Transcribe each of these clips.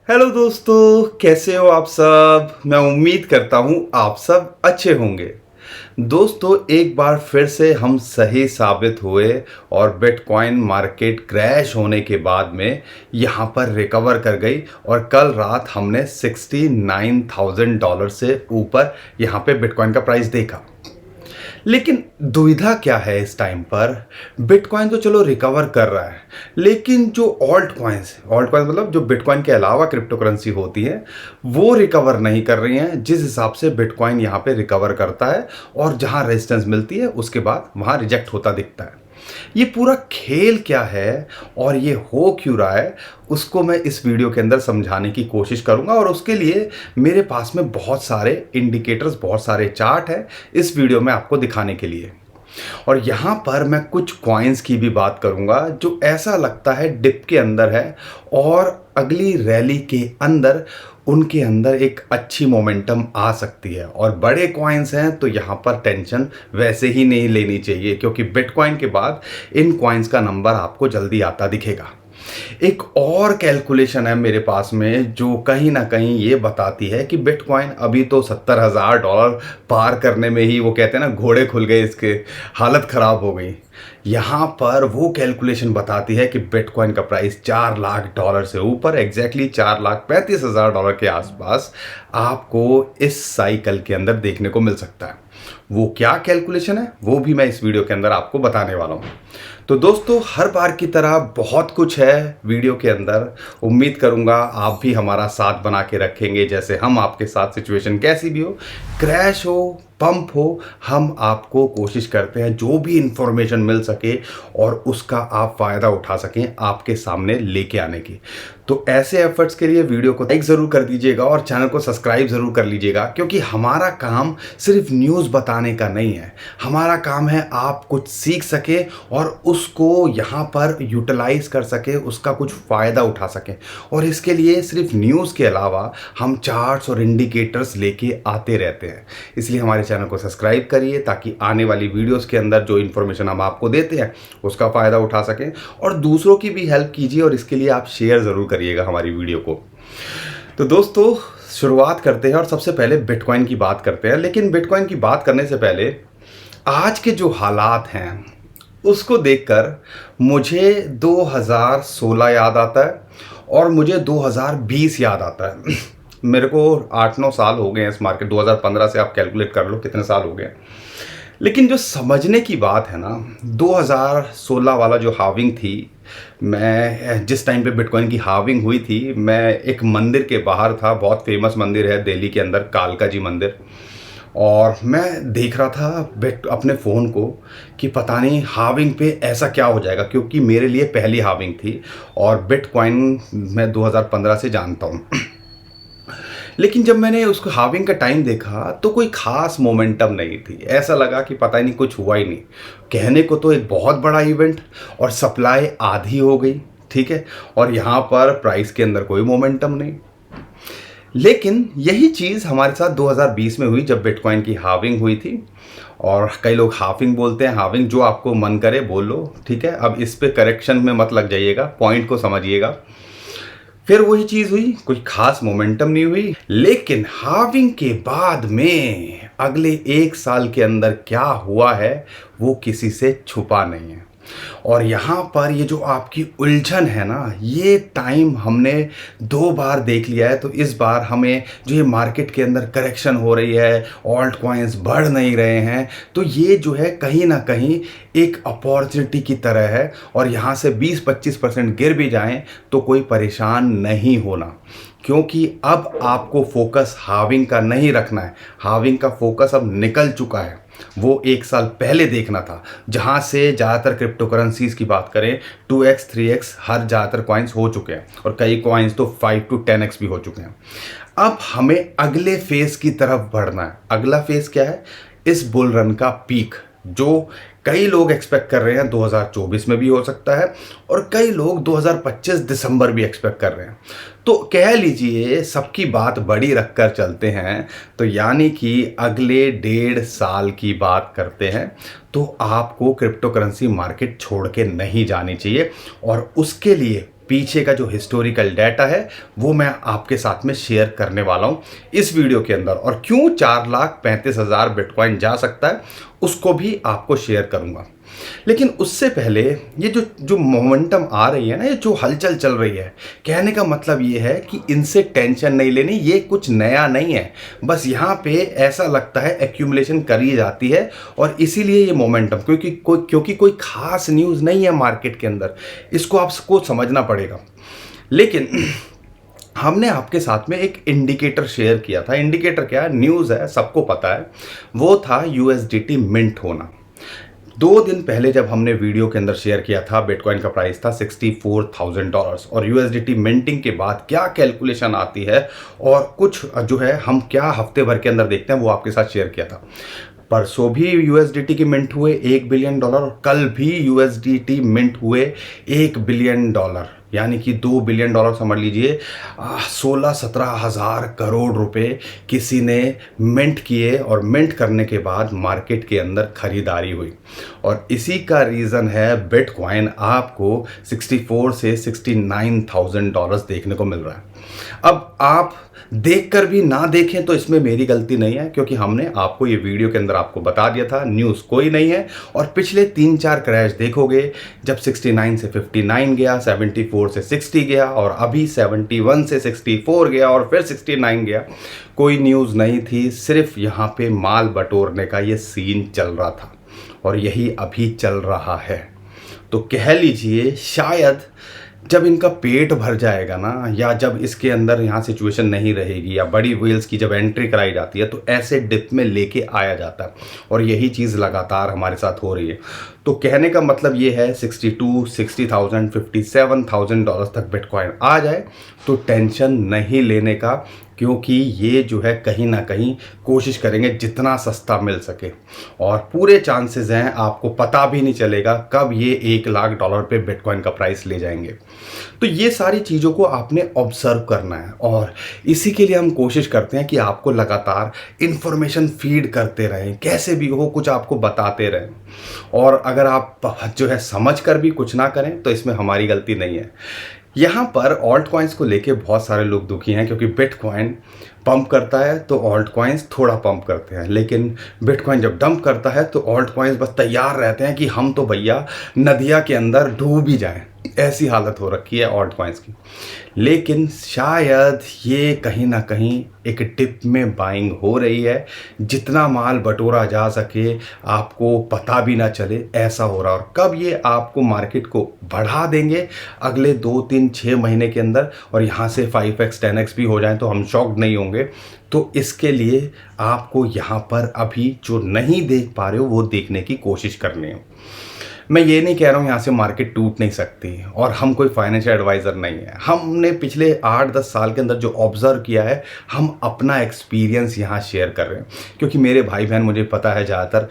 Hello दोस्तों, कैसे हो आप सब। मैं उम्मीद करता हूँ आप सब अच्छे होंगे। दोस्तों, एक बार फिर से हम सही साबित हुए और बिटकॉइन मार्केट क्रैश होने के बाद में यहाँ पर रिकवर कर गई और कल रात हमने $69,000 से ऊपर यहाँ पे बिटकॉइन का प्राइस देखा। लेकिन दुविधा क्या है इस टाइम पर। बिटकॉइन तो चलो रिकवर कर रहा है, लेकिन जो ऑल्ट कॉइन्स मतलब जो बिटकॉइन के अलावा क्रिप्टो करेंसी होती है वो रिकवर नहीं कर रही हैं जिस हिसाब से बिटकॉइन यहाँ पे रिकवर करता है। और जहाँ रेजिस्टेंस मिलती है उसके बाद वहाँ रिजेक्ट होता दिखता है। ये पूरा खेल क्या है और ये हो क्यों रहा है, उसको मैं इस वीडियो के अंदर समझाने की कोशिश करूंगा। और उसके लिए मेरे पास में बहुत सारे इंडिकेटर्स, बहुत सारे चार्ट हैं इस वीडियो में आपको दिखाने के लिए। और यहाँ पर मैं कुछ कॉइन्स की भी बात करूँगा जो ऐसा लगता है डिप के अंदर है और अगली रैली के अंदर उनके अंदर एक अच्छी मोमेंटम आ सकती है। और बड़े कॉइन्स हैं तो यहाँ पर टेंशन वैसे ही नहीं लेनी चाहिए, क्योंकि बिटकॉइन के बाद इन कॉइन्स का नंबर आपको जल्दी आता दिखेगा। एक और कैलकुलेशन है मेरे पास में जो कहीं ना कहीं ये बताती है कि बिटकॉइन अभी तो $70,000 पार करने में ही, वो कहते हैं ना, घोड़े खुल गए, इसके हालत ख़राब हो गई। यहाँ पर वो कैलकुलेशन बताती है कि बिटकॉइन का प्राइस $4 लाख से ऊपर, एग्जैक्टली $4,35,000 के आसपास आपको इस साइकिल के अंदर देखने को मिल सकता है। वो क्या कैलकुलेशन है वो भी मैं इस वीडियो के अंदर आपको बताने वाला हूँ। तो दोस्तों, हर बार की तरह बहुत कुछ है वीडियो के अंदर। उम्मीद करूंगा आप भी हमारा साथ बना के रखेंगे, जैसे हम आपके साथ, सिचुएशन कैसी भी हो, क्रैश हो, पंप हो, हम आपको कोशिश करते हैं जो भी इंफॉर्मेशन मिल सके और उसका आप फ़ायदा उठा सकें आपके सामने लेके आने की। तो ऐसे एफर्ट्स के लिए वीडियो को लाइक ज़रूर कर दीजिएगा और चैनल को सब्सक्राइब ज़रूर कर लीजिएगा, क्योंकि हमारा काम सिर्फ न्यूज़ बताने का नहीं है। हमारा काम है आप कुछ सीख सके और उसको यहाँ पर यूटिलाइज कर सके, उसका कुछ फ़ायदा उठा सकें। और इसके लिए सिर्फ न्यूज़ के अलावा हम चार्ट्स और इंडिकेटर्स लेके आते रहते हैं। इसलिए हमारे चैनल को सब्सक्राइब करिए ताकि आने वाली वीडियोस के अंदर जो इन्फॉर्मेशन हम आपको देते हैं उसका फ़ायदा उठा सकें और दूसरों की भी हेल्प कीजिए। और इसके लिए आप शेयर ज़रूर करिएगा हमारी वीडियो को। तो दोस्तों, शुरुआत करते हैं और सबसे पहले बिटकॉइन की बात करते हैं। लेकिन बिटकॉइन की बात करने से पहले आज के जो हालात हैं उसको देखकर मुझे 2016 याद आता है और मुझे 2020 याद आता है। मेरे को 8-9 साल हो गए हैं इस मार्केट, 2015 से आप कैलकुलेट कर लो कितने साल हो गए। लेकिन जो समझने की बात है ना, 2016 वाला जो हाविंग थी, मैं जिस टाइम पे बिटकॉइन की हाविंग हुई थी, मैं एक मंदिर के बाहर था। बहुत फेमस मंदिर है दिल्ली के अंदर, कालका जी मंदिर। और मैं देख रहा था अपने फ़ोन को कि पता नहीं हाविंग पे ऐसा क्या हो जाएगा, क्योंकि मेरे लिए पहली हाविंग थी और बिटकॉइन मैं 2015 से जानता हूँ। लेकिन जब मैंने उसको हाविंग का टाइम देखा तो कोई खास मोमेंटम नहीं थी। ऐसा लगा कि पता ही नहीं, कुछ हुआ ही नहीं। कहने को तो एक बहुत बड़ा इवेंट और सप्लाई आधी हो गई, ठीक है, और यहाँ पर प्राइस के अंदर कोई मोमेंटम नहीं। लेकिन यही चीज़ हमारे साथ 2020 में हुई जब बिटकॉइन की हाविंग हुई थी। और कई लोग हाफिंग बोलते हैं, हाविंग, जो आपको मन करे बोल लो, ठीक है। अब इस पे करेक्शन में मत लग जाइएगा, पॉइंट को समझिएगा। फिर वही चीज़ हुई, कोई खास मोमेंटम नहीं हुई। लेकिन हाविंग के बाद में अगले 1 साल के अंदर क्या हुआ है वो किसी से छुपा नहीं है। और यहाँ पर ये जो आपकी उलझन है ना, ये टाइम हमने 2 बार देख लिया है। तो इस बार हमें जो ये मार्केट के अंदर करेक्शन हो रही है, ऑल्ट कॉइन्स बढ़ नहीं रहे हैं, तो ये जो है कहीं ना कहीं एक अपॉर्चुनिटी की तरह है। और यहाँ से 20-25% गिर भी जाएं तो कोई परेशान नहीं होना, क्योंकि अब आपको फोकस हाविंग का नहीं रखना है। हाविंग का फोकस अब निकल चुका है। वो 1 साल पहले देखना था, जहां से ज़्यादातर क्रिप्टो करेंसीज की बात करें 2x 3x हर ज़्यादातर कॉइन्स हो चुके हैं और कई कॉइन्स तो 5 to 10x भी हो चुके हैं। अब हमें अगले फेज की तरफ बढ़ना है। अगला फेज क्या है? इस बुल रन का पीक, जो कई लोग एक्सपेक्ट कर रहे हैं 2024 में भी हो सकता है और कई लोग 2025 दिसंबर भी एक्सपेक्ट कर रहे हैं। तो कह लीजिए सबकी बात बड़ी रखकर चलते हैं, तो यानी कि अगले 1.5 साल की बात करते हैं। तो आपको क्रिप्टो करेंसी मार्केट छोड़ के नहीं जानी चाहिए और उसके लिए पीछे का जो हिस्टोरिकल डाटा है वो मैं आपके साथ में शेयर करने वाला हूं इस वीडियो के अंदर, और क्यों 4,35,000 बिटकॉइन जा सकता है उसको भी आपको शेयर करूंगा। लेकिन उससे पहले ये जो मोमेंटम आ रही है ना, ये जो हलचल चल रही है, कहने का मतलब ये है कि इनसे टेंशन नहीं लेनी, ये कुछ नया नहीं है। बस यहाँ पे ऐसा लगता है एक्यूमुलेशन करी जाती है और इसीलिए ये मोमेंटम, क्योंकि कोई खास न्यूज़ नहीं है मार्केट के अंदर, इसको आपको समझना पड़ेगा। लेकिन हमने आपके साथ में एक इंडिकेटर शेयर किया था। इंडिकेटर क्या है? न्यूज़ है, सबको पता है। वो था यूएसडीटी मिंट होना। 2 दिन पहले जब हमने वीडियो के अंदर शेयर किया था, बिटकॉइन का प्राइस था $64,000 और यूएसडीटी मिंटिंग के बाद क्या कैलकुलेशन आती है और कुछ जो है हम क्या हफ्ते भर के अंदर देखते हैं वो आपके साथ शेयर किया था। परसों भी यूएसडीटी के मिंट हुए $1 बिलियन और कल भी यूएसडीटी मिंट हुए $1 बिलियन, यानी कि $2 बिलियन समझ लीजिए। 16-17 हज़ार करोड़ रुपए किसी ने मिंट किए और मिंट करने के बाद मार्केट के अंदर खरीदारी हुई, और इसी का रीज़न है बिटकॉइन आपको 64 से $69,000 देखने को मिल रहा है। अब आप देखकर भी ना देखें तो इसमें मेरी गलती नहीं है, क्योंकि हमने आपको ये वीडियो के अंदर आपको बता दिया था न्यूज़ कोई नहीं है। और पिछले 3-4 क्रैश देखोगे, जब 69 से 59 गया, 74 से 60 गया और अभी 71 से 64 गया और फिर 69 गया, कोई न्यूज़ नहीं थी, सिर्फ यहाँ पे माल बटोरने का ये सीन चल रहा था और यही अभी चल रहा है। तो कह लीजिए शायद जब इनका पेट भर जाएगा ना, या जब इसके अंदर यहाँ सिचुएशन नहीं रहेगी, या बड़ी व्हेल्स की जब एंट्री कराई जाती है तो ऐसे डिप में लेके आया जाता है, और यही चीज़ लगातार हमारे साथ हो रही है। तो कहने का मतलब ये है 62, 60,000, $57,000 तक बिटकॉइन आ जाए तो टेंशन नहीं लेने का, क्योंकि ये जो है कहीं ना कहीं कोशिश करेंगे जितना सस्ता मिल सके, और पूरे चांसेस हैं आपको पता भी नहीं चलेगा कब ये $1,00,000 पे बिटकॉइन का प्राइस ले जाएंगे। तो ये सारी चीज़ों को आपने ऑब्जर्व करना है, और इसी के लिए हम कोशिश करते हैं कि आपको लगातार इन्फॉर्मेशन फीड करते रहें, कैसे भी हो कुछ आपको बताते रहें। और अगर आप जो है समझ कर भी कुछ ना करें तो इसमें हमारी गलती नहीं है। यहाँ पर ऑल्ट कॉइन्स को लेके बहुत सारे लोग दुखी हैं, क्योंकि बिटकॉइन पंप करता है तो ऑल्ट कॉइन्स थोड़ा पंप करते हैं, लेकिन बिटकॉइन जब डंप करता है तो ऑल्ट कॉइन्स बस तैयार रहते हैं कि हम तो भैया नदिया के अंदर डूब ही जाएं। ऐसी हालत हो रखी है ऑल्ट कॉइन्स की। लेकिन शायद ये कहीं ना कहीं एक डिप में बाइंग हो रही है, जितना माल बटोरा जा सके आपको पता भी ना चले, ऐसा हो रहा है। और कब ये आपको मार्केट को बढ़ा देंगे अगले 2-3-6 महीने के अंदर, और यहाँ से 5x 10x भी हो जाए तो हम शॉक्ड नहीं होंगे। तो इसके लिए आपको यहाँ पर अभी जो नहीं देख पा रहे हो वो देखने की कोशिश करनी है। मैं ये नहीं कह रहा हूँ यहाँ से मार्केट टूट नहीं सकती, और हम कोई फाइनेंशियल एडवाइज़र नहीं है। हमने पिछले 8-10 साल के अंदर जो ऑब्ज़र्व किया है, हम अपना एक्सपीरियंस यहाँ शेयर कर रहे हैं, क्योंकि मेरे भाई बहन मुझे पता है ज़्यादातर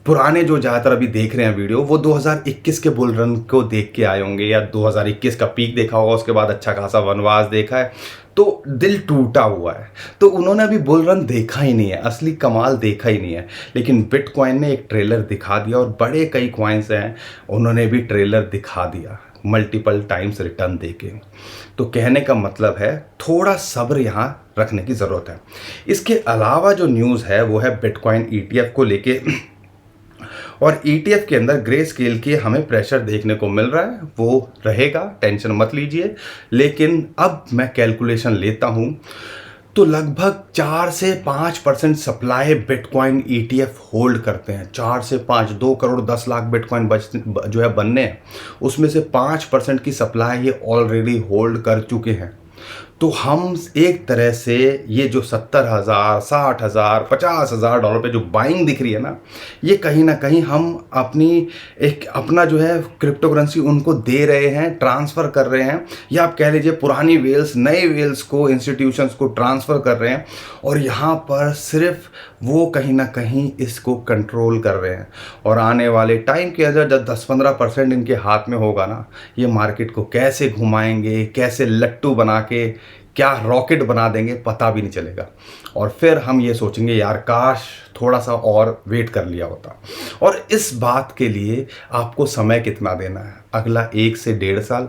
पुराने जो ज़्यादातर अभी देख रहे हैं वीडियो, वो 2021 के बुल रन को देख के आए होंगे, या 2021 का पीक देखा होगा, उसके बाद अच्छा खासा वनवास देखा है, तो दिल टूटा हुआ है। तो उन्होंने अभी बुल रन देखा ही नहीं है, असली कमाल देखा ही नहीं है। लेकिन बिटकॉइन ने एक ट्रेलर दिखा दिया, और बड़े कई कॉइन्स हैं उन्होंने भी ट्रेलर दिखा दिया, मल्टीपल टाइम्स रिटर्न देके। तो कहने का मतलब है थोड़ा सब्र यहाँ रखने की ज़रूरत है। इसके अलावा जो न्यूज़ है वो है बिटकॉइन ETF को लेके, और ETF के अंदर ग्रे स्केल के हमें प्रेशर देखने को मिल रहा है, वो रहेगा, टेंशन मत लीजिए। लेकिन अब मैं कैलकुलेशन लेता हूँ तो लगभग 4 से 5% सप्लाई बिटकॉइन ETF होल्ड करते हैं। 4 से 5, 2 करोड़ 10 लाख बिटकॉइन जो है बनने हैं, उसमें से 5% की सप्लाई ये ऑलरेडी होल्ड कर चुके हैं। तो हम एक तरह से ये जो 70,000, 60,000, $50,000 पे जो बाइंग दिख रही है ना, ये कहीं ना कहीं हम अपना जो है क्रिप्टो करेंसी उनको दे रहे हैं, ट्रांसफ़र कर रहे हैं, या आप कह लीजिए पुरानी वेल्स नए वेल्स को, इंस्टीट्यूशंस को ट्रांसफ़र कर रहे हैं, और यहाँ पर सिर्फ वो कहीं ना कहीं इसको कंट्रोल कर रहे हैं। और आने वाले टाइम के अंदर जब 10-15% इनके हाथ में होगा ना, ये मार्केट को कैसे घुमाएंगे, कैसे लट्टू बना के क्या रॉकेट बना देंगे पता भी नहीं चलेगा। और फिर हम ये सोचेंगे यार काश थोड़ा सा और वेट कर लिया होता। और इस बात के लिए आपको समय कितना देना है? अगला 1 से 1.5 साल,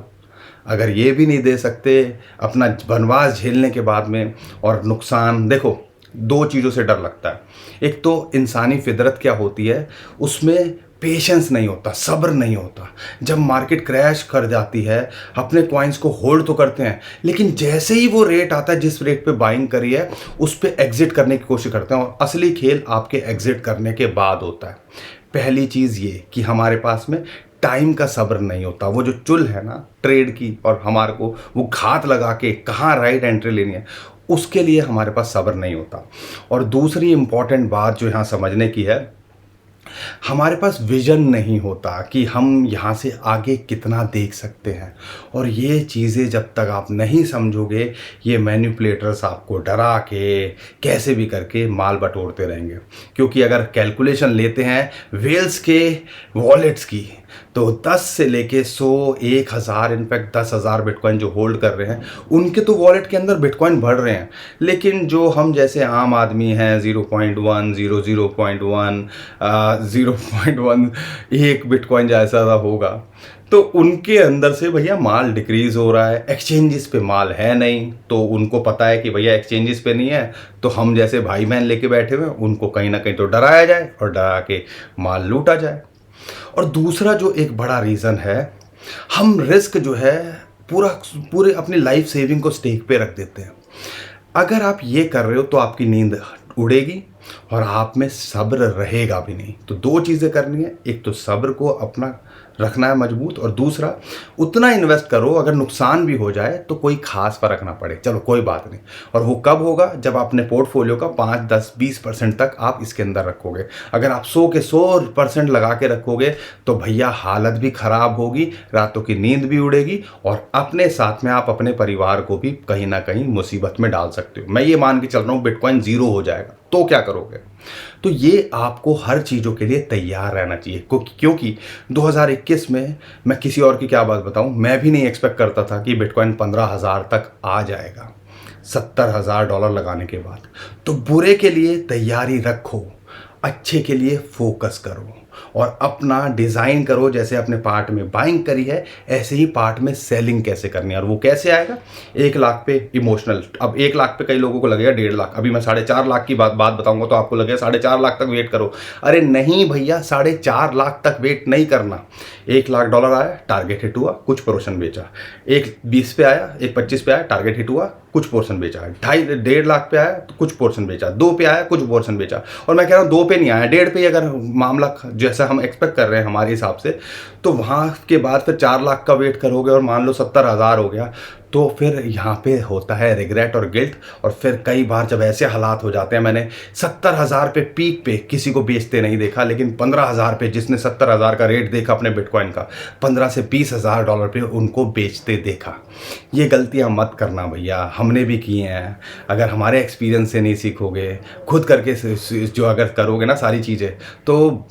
अगर ये भी नहीं दे सकते अपना वनवास झेलने के बाद में और नुकसान, देखो दो चीज़ों से डर लगता है। एक तो इंसानी फितरत क्या होती है, उसमें पेशेंस नहीं होता, सब्र नहीं होता। जब मार्केट क्रैश कर जाती है अपने कॉइन्स को होल्ड तो करते हैं, लेकिन जैसे ही वो रेट आता है जिस रेट पे बाइंग करी है उस पे एग्जिट करने की कोशिश करते हैं, और असली खेल आपके एग्जिट करने के बाद होता है। पहली चीज़ ये कि हमारे पास में टाइम का सब्र नहीं होता। वो जो चुल है ना ट्रेड की, और हमारे को वो घात लगा के कहाँ राइट एंट्री लेनी है, उसके लिए हमारे पास सब्र नहीं होता। और दूसरी इंपॉर्टेंट बात जो यहाँ समझने की है, हमारे पास विजन नहीं होता कि हम यहाँ से आगे कितना देख सकते हैं। और ये चीज़ें जब तक आप नहीं समझोगे, ये मैनिपुलेटर्स आपको डरा के कैसे भी करके माल बटोरते रहेंगे। क्योंकि अगर कैलकुलेशन लेते हैं वेल्स के वॉलेट्स की, तो 10 से लेके 100, 1000, इनफैक्ट 10,000 बिटकॉइन जो होल्ड कर रहे हैं उनके तो वॉलेट के अंदर बिटकॉइन बढ़ रहे हैं। लेकिन जो हम जैसे आम आदमी हैं 0.1, 0.1, 0.1 एक बिटकॉइन जैसा होगा, तो उनके अंदर से भैया माल डिक्रीज हो रहा है। एक्सचेंजेस पे माल है नहीं, तो उनको पता है कि भैया एक्सचेंजेस पे नहीं है, तो हम जैसे भाई बहन लेके बैठे हुए हैं उनको कहीं ना कहीं तो डराया जाए और डरा के माल लूटा जाए। और दूसरा जो एक बड़ा रीज़न है, हम रिस्क जो है पूरे अपनी लाइफ सेविंग को स्टेक पे रख देते हैं। अगर आप ये कर रहे हो तो आपकी नींद उड़ेगी और आप में सब्र रहेगा भी नहीं। तो दो चीज़ें करनी है, एक तो सब्र को अपना रखना है मजबूत, और दूसरा उतना इन्वेस्ट करो अगर नुकसान भी हो जाए तो कोई खास फर्क ना पड़े, चलो कोई बात नहीं। और वो कब होगा, जब अपने पोर्टफोलियो का 5, 10, 20% तक आप इसके अंदर रखोगे। अगर आप 100 के 100% लगा के रखोगे तो भैया हालत भी ख़राब होगी, रातों की नींद भी उड़ेगी, और अपने साथ में आप अपने परिवार को भी कहीं ना कहीं मुसीबत में डाल सकते हो। मैं ये मान के चल रहा हूँ बिटकॉइन 0 हो जाएगा तो क्या करोगे? तो ये आपको हर चीज़ों के लिए तैयार रहना चाहिए, क्योंकि 2021 में मैं किसी और की क्या बात बताऊं, मैं भी नहीं एक्सपेक्ट करता था कि बिटकॉइन 15,000 तक आ जाएगा $70,000 लगाने के बाद। तो बुरे के लिए तैयारी रखो, अच्छे के लिए फोकस करो और अपना डिज़ाइन करो। जैसे अपने पार्ट में बाइंग करी है, ऐसे ही पार्ट में सेलिंग कैसे करनी है। और वो कैसे आएगा? 1 लाख पे इमोशनल। अब 1 लाख पे कई लोगों को लगेगा 1.5 लाख। अभी मैं 4.5 लाख की बात बताऊंगा तो आपको लगेगा 4.5 लाख तक वेट करो। अरे नहीं भैया, 4.5 लाख तक वेट नहीं करना। $1 लाख आया, टारगेट हिट हुआ, कुछ पोर्शन बेचा। 1.20 पे आया, 1.25 पे आया, टारगेट हिट हुआ, कुछ पोर्शन बेचा। 1.5 लाख पे आया तो कुछ पोर्शन बेचा। 2 पे आया, कुछ पोर्शन बेचा। और मैं कह रहा हूँ 2 पे नहीं आया, 1.5 पे अगर मामला जैसा हम एक्सपेक्ट कर रहे हैं हमारे हिसाब से, तो वहाँ के बाद फिर 4 लाख का वेट करोगे और मान लो 70,000 हो गया, तो फिर यहाँ पे होता है रिग्रेट और गिल्ट। और फिर कई बार जब ऐसे हालात हो जाते हैं, मैंने 70,000 पे पीक पे किसी को बेचते नहीं देखा, लेकिन 15,000 पे जिसने 70,000 का रेट देखा अपने बिटकॉइन का, 15 से $20,000 पे उनको बेचते देखा। ये गलतियाँ मत करना भैया, हमने भी किए हैं। अगर हमारे एक्सपीरियंस से नहीं सीखोगे, खुद करके जो अगर करोगे ना सारी चीज़ें, तो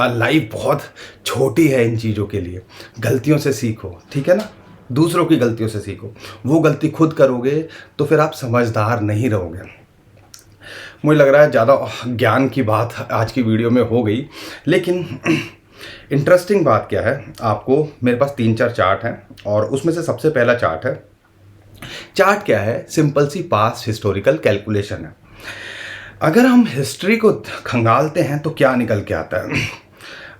लाइफ बहुत छोटी है इन चीज़ों के लिए। गलतियों से सीखो, ठीक है ना? दूसरों की गलतियों से सीखो। वो गलती खुद करोगे तो फिर आप समझदार नहीं रहोगे। मुझे लग रहा है ज़्यादा ज्ञान की बात आज की वीडियो में हो गई, लेकिन इंटरेस्टिंग बात क्या है, आपको मेरे पास 3-4 चार्ट हैं और उसमें से सबसे पहला चार्ट है। चार्ट क्या है? सिंपल सी पास्ट हिस्टोरिकल कैलकुलेशन है। अगर हम हिस्ट्री को खंगालते हैं तो क्या निकल के आता है?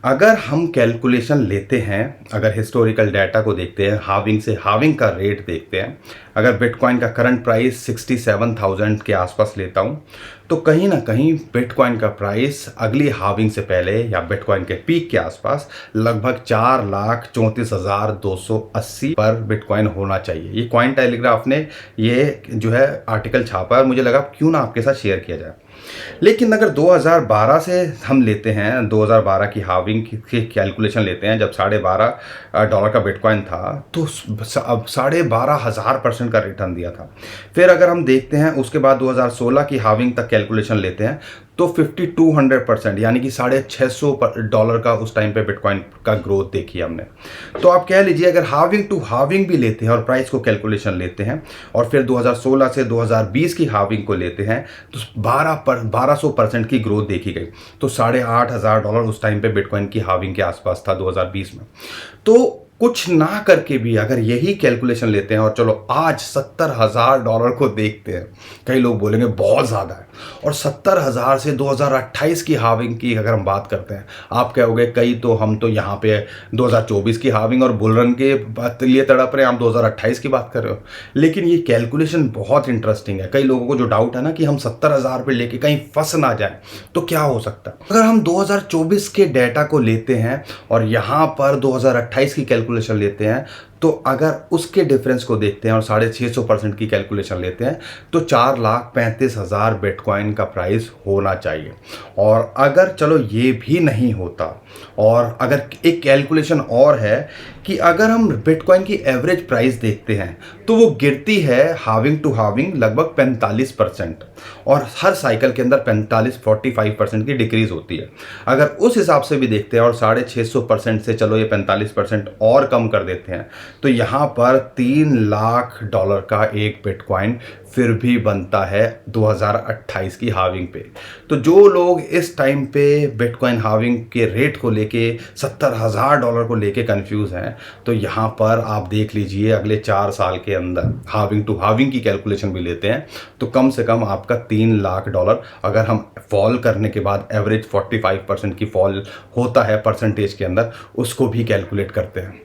अगर हम कैलकुलेशन लेते हैं, अगर हिस्टोरिकल डाटा को देखते हैं, हाविंग से हाविंग का रेट देखते हैं, अगर बिटकॉइन का करंट प्राइस 67,000 के आसपास लेता हूं, तो कहीं ना कहीं बिटकॉइन का प्राइस अगली हाविंग से पहले या बिटकॉइन के पीक के आसपास लगभग 4,34,280 पर बिटकॉइन होना चाहिए। ये कॉइन टेलीग्राफ ने ये जो है आर्टिकल छापा है, मुझे लगा क्यों ना आपके साथ शेयर किया जाए। लेकिन अगर 2012 से हम लेते हैं, 2012 की हाविंग की कैलकुलेशन लेते हैं, जब $12.5 का बिटकॉइन था, तो अब 12,500% का रिटर्न दिया था। फिर अगर हम देखते हैं उसके बाद 2016 की हाविंग तक कैलकुलेशन लेते हैं, तो 5200% यानी कि $650 का उस टाइम पे बिटकॉइन का ग्रोथ देखी हमने। तो आप कह लीजिए अगर हाविंग टू हाविंग भी लेते हैं और प्राइस को कैलकुलेशन लेते हैं, और फिर 2016 से 2020 की हाविंग को लेते हैं, तो 1200% की ग्रोथ देखी गई। तो $8,500 उस टाइम पे बिटकॉइन की हाविंग के आसपास था 2020 में। तो कुछ ना करके भी अगर यही कैलकुलेशन लेते हैं और चलो आज $70,000 को देखते हैं, कई लोग बोलेंगे बहुत ज़्यादा है, और 70,000 से 2028 की हाविंग की अगर हम बात करते हैं, आप कहोगे कई तो हम तो यहाँ पे 2024 की हाविंग और बुल रन के बात लिए तड़प रहे हैं, हम 2028 की बात कर रहे हो। लेकिन ये कैलकुलेशन बहुत इंटरेस्टिंग है। कई लोगों को जो डाउट है ना कि हम 70,000 पे लेके कहीं फंस ना जाए, तो क्या हो सकता है अगर हम 2024 के डेटा को लेते हैं और यहाँ पर 2028 की कैलकुलेशन लेते हैं, तो अगर उसके डिफरेंस को देखते हैं और 650% की कैलकुलेशन लेते हैं, तो 4,35,000 बिटकॉइन का प्राइस होना चाहिए। और अगर चलो ये भी नहीं होता, और अगर एक कैलकुलेशन और है कि अगर हम बिटकॉइन की एवरेज प्राइस देखते हैं तो वो गिरती है हाविंग टू हाविंग लगभग 45%, और हर साइकिल के अंदर 45-45% की डिक्रीज होती है। अगर उस हिसाब से भी देखते हैं और 650% से चलो ये 45% और कम कर देते हैं, तो यहाँ पर $3 लाख का एक बिटकॉइन फिर भी बनता है 2028 की हाविंग पे। तो जो लोग इस टाइम पे बिटकॉइन हाविंग के रेट को लेके $70,000 को लेके कंफ्यूज हैं, तो यहाँ पर आप देख लीजिए अगले 4 साल के अंदर हाविंग टू हाविंग की कैलकुलेशन भी लेते हैं, तो कम से कम आपका $3 लाख, अगर हम फॉल करने के बाद एवरेज 45% की फॉल होता है परसेंटेज के अंदर, उसको भी कैलकुलेट करते हैं।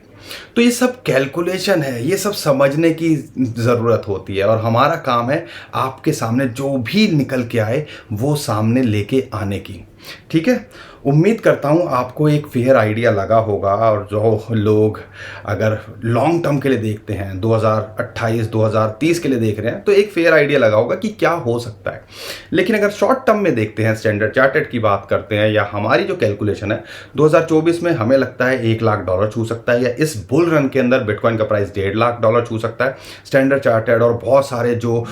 तो ये सब कैलकुलेशन है, ये सब समझने की ज़रूरत होती है, और हमारा काम है आपके सामने जो भी निकल के आए वो सामने लेके आने की। ठीक है, उम्मीद करता हूँ आपको एक फेयर आइडिया लगा होगा, और जो लोग अगर लॉन्ग टर्म के लिए देखते हैं, 2028-2030 के लिए देख रहे हैं, तो एक फेयर आइडिया लगा होगा कि क्या हो सकता है। लेकिन अगर शॉर्ट टर्म में देखते हैं, स्टैंडर्ड चार्टर्ड की बात करते हैं, या हमारी जो कैलकुलेशन है 2024 में, हमें लगता है $1 लाख छू सकता है, या इस बुल रन के अंदर बिटकॉइन का प्राइस $1.5 लाख छू सकता है। स्टैंडर्ड चार्टर्ड और बहुत सारे जो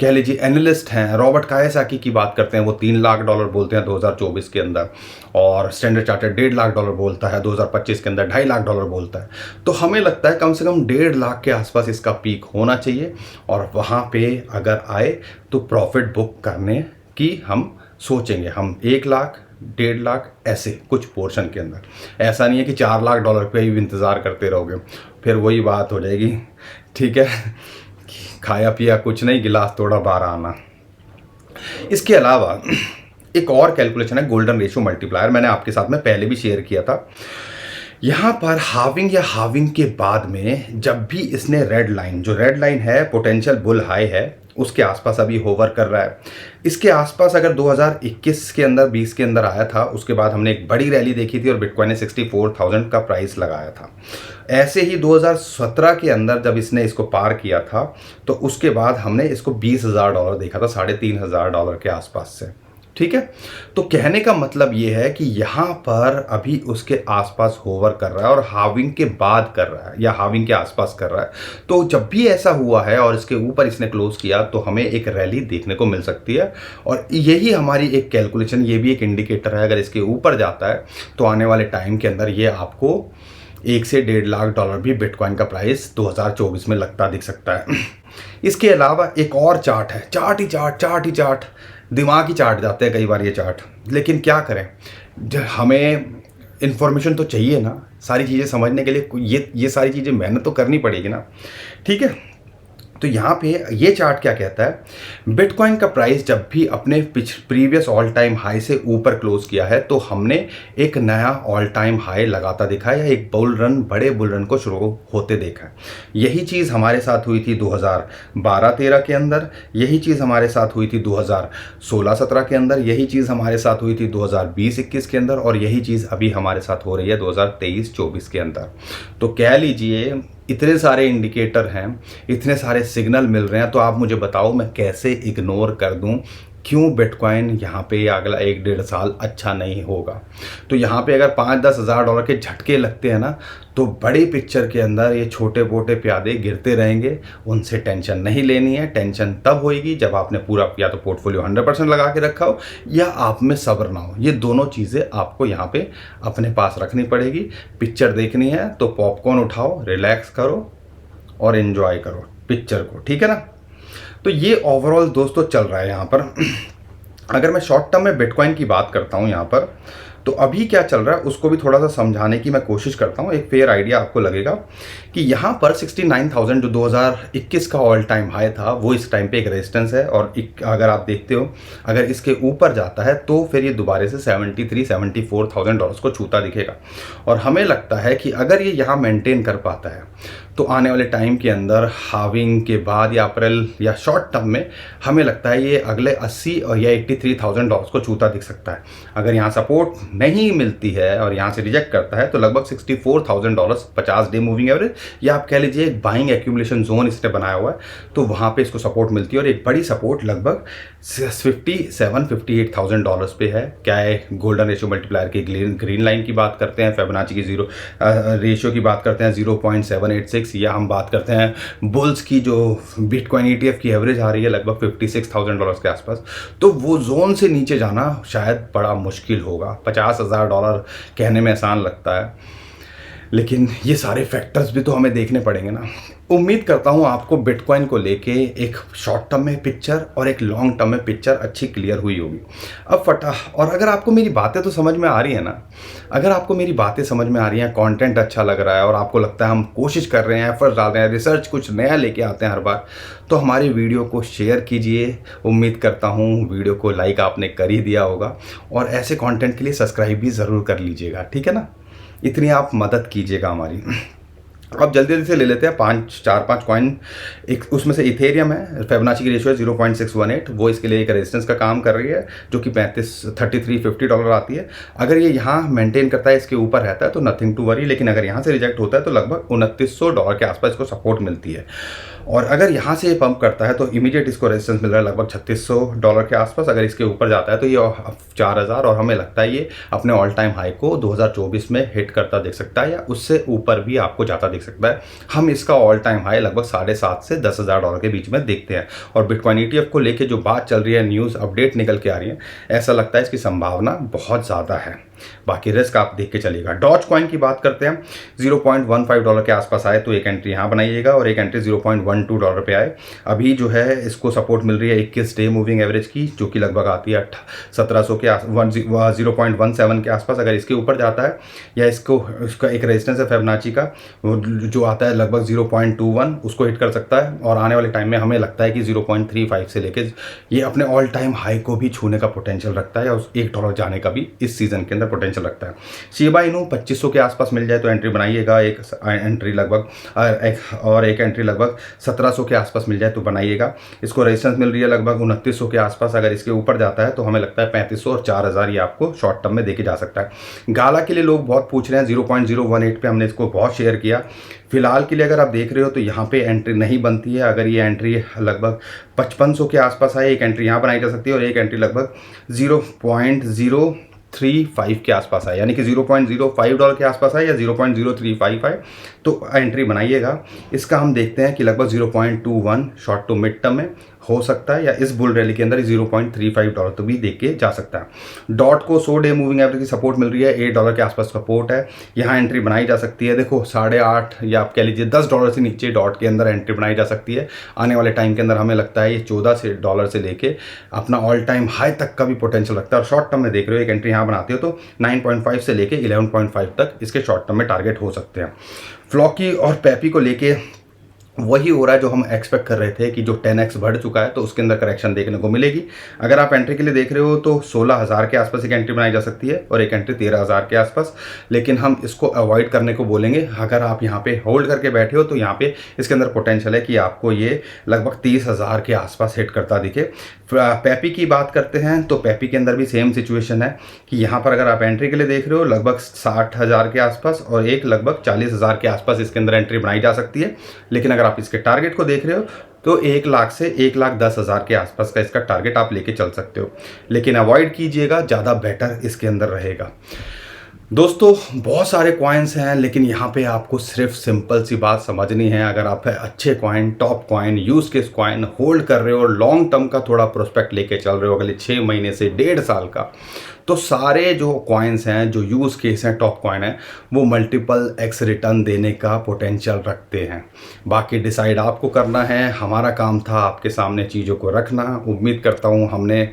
कह लीजिए एनालिस्ट हैं, रॉबर्ट कायासाकी की बात करते हैं, वो $3 लाख बोलते हैं 2024 के अंदर, और स्टैंडर्ड चार्टर्ड $1.5 लाख बोलता है, 2025 के अंदर $2.5 लाख बोलता है। तो हमें लगता है कम से कम $1.5 लाख के आसपास इसका पीक होना चाहिए, और वहाँ पे अगर आए तो प्रॉफिट बुक करने की हम सोचेंगे। हम $1 लाख, $1.5 लाख ऐसे कुछ पोर्शन के अंदर। ऐसा नहीं है कि $4 लाख पे ही इंतज़ार करते रहोगे, फिर वही बात हो जाएगी। ठीक है, खाया पिया कुछ नहीं, गिलास तोड़ा बाहर आना। इसके अलावा एक और कैलकुलेशन है गोल्डन रेशियो मल्टीप्लायर, मैंने आपके साथ में पहले भी शेयर किया था। यहाँ पर हाविंग या हाविंग के बाद में जब भी इसने रेड लाइन, जो रेड लाइन है पोटेंशियल बुल हाई है, उसके आसपास अभी होवर कर रहा है। इसके आसपास अगर 2021 के अंदर 20 के अंदर आया था, उसके बाद हमने एक बड़ी रैली देखी थी और बिटकॉइन ने 64,000 का प्राइस लगाया था। ऐसे ही 2017 के अंदर जब इसने इसको पार किया था, तो उसके बाद हमने इसको $20,000 देखा था, $3,500 के आसपास से। ठीक है, तो कहने का मतलब ये है कि यहाँ पर अभी उसके आसपास होवर कर रहा है और हाविंग के बाद कर रहा है या हाविंग के आसपास कर रहा है। तो जब भी ऐसा हुआ है और इसके ऊपर इसने क्लोज किया, तो हमें एक रैली देखने को मिल सकती है, और यही हमारी एक कैलकुलेशन, ये भी एक इंडिकेटर है। अगर इसके ऊपर जाता है तो आने वाले टाइम के अंदर ये आपको $1 से $1.5 लाख भी बिटकॉइन का प्राइस 2024 में लगता दिख सकता है। इसके अलावा एक और चार्ट है, चार्ट ही चार्ट, दिमाग ही चाट जाते हैं कई बार ये चार्ट। लेकिन क्या करें, हमें इन्फॉर्मेशन तो चाहिए ना, सारी चीज़ें समझने के लिए ये सारी चीज़ें मेहनत तो करनी पड़ेगी ना। ठीक है, तो यहाँ पे ये चार्ट क्या कहता है, बिटकॉइन का प्राइस जब भी अपने प्रीवियस ऑल टाइम हाई से ऊपर क्लोज किया है, तो हमने एक नया ऑल टाइम हाई लगाता दिखा है, या एक बुल रन, बड़े बुल रन को शुरू होते देखा है। यही चीज़ हमारे साथ हुई थी 2012-13 के अंदर, यही चीज़ हमारे साथ हुई थी 2016-17 के अंदर, यही चीज़ हमारे साथ हुई थी 2020-21 के अंदर, और यही चीज़ अभी हमारे साथ हो रही है 2023-24 के अंदर। तो कह लीजिए इतने सारे इंडिकेटर हैं, इतने सारे सिग्नल मिल रहे हैं, तो आप मुझे बताओ मैं कैसे इग्नोर कर दूं, क्यों बिटकॉइन यहाँ पे अगला 1-1.5 साल अच्छा नहीं होगा। तो यहाँ पे अगर $5-10 हज़ार के झटके लगते हैं ना, तो बड़ी पिक्चर के अंदर ये छोटे मोटे प्यादे गिरते रहेंगे, उनसे टेंशन नहीं लेनी है। टेंशन तब होएगी जब आपने पूरा या तो पोर्टफोलियो 100% लगा के रखा हो, या आप में सब्र ना हो। ये दोनों चीज़ें आपको यहाँ पे अपने पास रखनी पड़ेगी। पिक्चर देखनी है तो पॉपकॉर्न उठाओ, रिलैक्स करो और एंजॉय करो पिक्चर को। ठीक है ना, तो ये ओवरऑल दोस्तों चल रहा है यहाँ पर। अगर मैं शॉर्ट टर्म में बिटकॉइन की बात करता हूँ यहाँ पर, तो अभी क्या चल रहा है उसको भी थोड़ा सा समझाने की मैं कोशिश करता हूँ, एक फेयर आइडिया आपको लगेगा कि यहाँ पर 69,000 जो 2021 का ऑल टाइम हाई था वो इस टाइम पे एक रेजिस्टेंस है, और अगर आप देखते हो अगर इसके ऊपर जाता है तो फिर ये दोबारा से 74,000 डॉलर्स को छूता दिखेगा। और हमें लगता है कि अगर ये यहाँ मेंटेन कर पाता है तो आने वाले टाइम के अंदर हाविंग के बाद या अप्रैल या शॉर्ट टर्म में हमें लगता है ये अगले 80 और या 83,000 डॉलर्स को छूता दिख सकता है। अगर यहाँ सपोर्ट नहीं मिलती है और यहाँ से रिजेक्ट करता है तो लगभग 64,000 डॉलर्स 50 डे मूविंग एवरेज, या आप कह लीजिए एक बाइंग एक्यूमुलेशन जोन इसने बनाया हुआ है, तो वहाँ पे इसको सपोर्ट मिलती है। और एक बड़ी सपोर्ट लगभग 58,000 डॉलर्स पे है। क्या है, गोल्डन रेशियो मल्टीप्लायर की ग्रीन लाइन की बात करते हैं, फिबोनाची की जीरो रेशियो की बात करते हैं 0.786, या हम बात करते हैं बुल्स की जो बिटकॉइन ETF की एवरेज आ रही है लगभग 56,000 डॉलर्स के आसपास, तो वो जोन से नीचे जाना शायद बड़ा मुश्किल होगा। 50,000 डॉलर कहने में आसान लगता है, लेकिन ये सारे फैक्टर्स भी तो हमें देखने पड़ेंगे ना। उम्मीद करता हूँ आपको बिटकॉइन को लेके एक शॉर्ट टर्म में पिक्चर और एक लॉन्ग टर्म में पिक्चर अच्छी क्लियर हुई होगी। अब और अगर आपको मेरी बातें तो समझ में आ रही है ना, अगर आपको मेरी बातें समझ में आ रही हैं, कंटेंट अच्छा लग रहा है और आपको लगता है हम कोशिश कर रहे हैं, एफर्ट डाल रहे हैं, रिसर्च कुछ नया लेके आते हैं हर बार, तो हमारी वीडियो को शेयर कीजिए। उम्मीद करता हूँ वीडियो को लाइक आपने कर ही दिया होगा, और ऐसे कॉन्टेंट के लिए सब्सक्राइब भी ज़रूर कर लीजिएगा, ठीक है ना। इतनी आप मदद कीजिएगा हमारी। अब जल्दी जल्दी से ले लेते हैं 5 कॉइन। एक उसमें से इथेरियम है, फिबोनाची की रेशियो है 0.618, वो इसके लिए एक रेजिस्टेंस का काम कर रही है जो कि 3350 डॉलर आती है। अगर ये यहाँ मेंटेन करता है, इसके ऊपर रहता है तो नथिंग टू वरी, लेकिन अगर यहाँ से रिजेक्ट होता है तो लगभग 2900 डॉलर के आसपास इसको सपोर्ट मिलती है। और अगर यहाँ से ये पंप करता है तो इमीडिएट इसको रेजिस्टेंस मिल रहा है लगभग 3600 डॉलर के आसपास। अगर इसके ऊपर जाता है तो ये 4000, और हमें लगता है ये अपने ऑल टाइम हाई को 2024 में हिट करता दिख सकता है, या उससे ऊपर भी आपको जाता दिख सकता है। हम इसका ऑल टाइम हाई लगभग 7,500 से 10,000 डॉलर के बीच में देखते हैं। और बिटकॉइन ETF को लेके जो बात चल रही है, न्यूज़ अपडेट निकल के आ रही है, ऐसा लगता है इसकी संभावना बहुत ज़्यादा है। बाकी रिस्क आप देख के चलिएगा। डॉज कॉइन की बात करते हैं, 0.15 डॉलर के आसपास आए तो एक एंट्री यहाँ बनाइएगा, और एक एंट्री 0.12 डॉलर पे आए। अभी जो है इसको सपोर्ट मिल रही है 21 डे मूविंग एवरेज की, जो कि लगभग आती है 1700 के 0.17 के आसपास। अगर इसके ऊपर जाता है, या इसका एक रेजिस्टेंस है फिबोनाची का जो आता है लगभग 0.21, उसको हिट कर सकता है। और आने वाले टाइम में हमें लगता है कि 0.35 से लेके ये अपने ऑल टाइम हाई को भी छूने का पोटेंशियल रखता है, और $1 जाने का भी इस सीजन के अंदर पोटेंशियल रखता है। शिबा इनू 2500 के आसपास मिल जाए तो एंट्री बनाइएगा, एक एंट्री लगभग एक एंट्री लगभग 1700 के आसपास मिल जाए तो बनाइएगा। इसको रेजिस्टेंस मिल रही है लगभग 2900 के आसपास। अगर इसके ऊपर जाता है तो हमें लगता है 3500 और 4000 ये आपको शॉर्ट टर्म में देके जा सकता है। गाला के लिए लोग बहुत पूछ रहे हैं, 0.018 पे हमने इसको बहुत शेयर किया। फिलहाल के लिए अगर आप देख रहे हो तो यहाँ पे एंट्री नहीं बनती है। अगर ये एंट्री लगभग 5500 के आसपास आए, एक एंट्री यहाँ बनाई जा सकती है, और एक एंट्री लगभग 0.035 के आसपास आए, यानी कि 0.05 डॉलर के आसपास आए या 0.035 आए तो एंट्री बनाइएगा। इसका हम देखते हैं कि लगभग 0.21 शॉर्ट टू मिड टर्म में हो सकता है, या इस बुल रैली के अंदर 0.35 डॉलर तो भी देख के जा सकता है। डॉट को 100 डे मूविंग एवरेज की सपोर्ट मिल रही है, $8 के आसपास सपोर्ट है, यहाँ एंट्री बनाई जा सकती है। देखो 8.5 या आप कह लीजिए $10 से नीचे डॉट के अंदर एंट्री बनाई जा सकती है। आने वाले टाइम के अंदर हमें लगता है ये $14 से लेके अपना ऑल टाइम हाई तक का भी पोटेंशियल रखता है। और शॉर्ट टर्म में देख रहे हो एक एंट्री यहाँ बनाते हो तो 9.5 से लेके 11.5 तक इसके शॉर्ट टर्म में टारगेट हो सकते हैं। फ्लॉकी और पैपी को लेके वही हो रहा है जो हम एक्सपेक्ट कर रहे थे कि जो 10x बढ़ चुका है तो उसके अंदर करेक्शन देखने को मिलेगी। अगर आप एंट्री के लिए देख रहे हो तो 16,000 के आसपास एक एंट्री बनाई जा सकती है, और एक एंट्री 13,000 के आसपास, लेकिन हम इसको अवॉइड करने को बोलेंगे। अगर आप यहाँ पे होल्ड करके बैठे हो तो यहाँ पे इसके अंदर पोटेंशियल है कि आपको ये लगभग 30,000 के आसपास हिट करता दिखे। पैपी की बात करते हैं तो पैपी के अंदर भी सेम सिचुएशन है कि यहाँ पर अगर आप एंट्री के लिए देख रहे हो लगभग 60,000 के आसपास, और एक लगभग 40,000 के आसपास इसके अंदर एंट्री बनाई जा सकती है। लेकिन अगर आप इसके टारगेट को देख रहे हो तो 1 लाख से 1,10,000 के आसपास का इसका टारगेट आप लेके चल सकते हो, लेकिन अवॉइड कीजिएगा, ज़्यादा बेटर इसके अंदर रहेगा। दोस्तों बहुत सारे कॉइन्स हैं, लेकिन यहाँ पे आपको सिर्फ सिंपल सी बात समझनी है। अगर आप अच्छे coin, top coin, use case coin hold कर रहे हो और लॉन्ग टर्म का थोड़ा प्रोस्पेक्ट लेके चल रहे हो अगले 6 महीने से 1.5 साल का, तो सारे जो कॉइन्स हैं, जो यूज़ केस हैं टॉप कॉइन है, वो मल्टीपल एक्स रिटर्न देने का पोटेंशियल रखते हैं। बाकी डिसाइड आपको करना है, हमारा काम था आपके सामने चीज़ों को रखना। उम्मीद करता हूँ हमने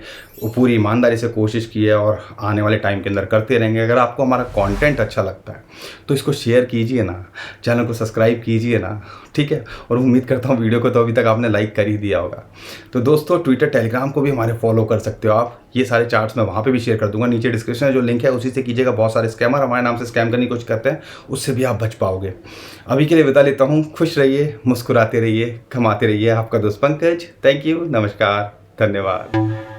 पूरी ईमानदारी से कोशिश की है और आने वाले टाइम के अंदर करते रहेंगे। अगर आपको हमारा कंटेंट अच्छा लगता है तो इसको शेयर कीजिए ना, चैनल को सब्सक्राइब कीजिए ना, ठीक है। और उम्मीद करता हूँ वीडियो को तो अभी तक आपने लाइक कर ही दिया होगा। तो दोस्तों ट्विटर टेलीग्राम को भी हमारे फॉलो कर सकते हो आप, ये सारे चार्ट्स मैं वहाँ पे भी शेयर कर दूंगा। नीचे डिस्क्रिप्शन में जो लिंक है उसी से कीजिएगा। बहुत सारे स्कैमर हमारे नाम से स्कैम करने की कोशिश करते हैं, उससे भी आप बच पाओगे। अभी के लिए विदा लेता हूँ। खुश रहिए, मुस्कुराते रहिए, कमाते रहिए। आपका दोस्त पंकज। थैंक यू, नमस्कार, धन्यवाद।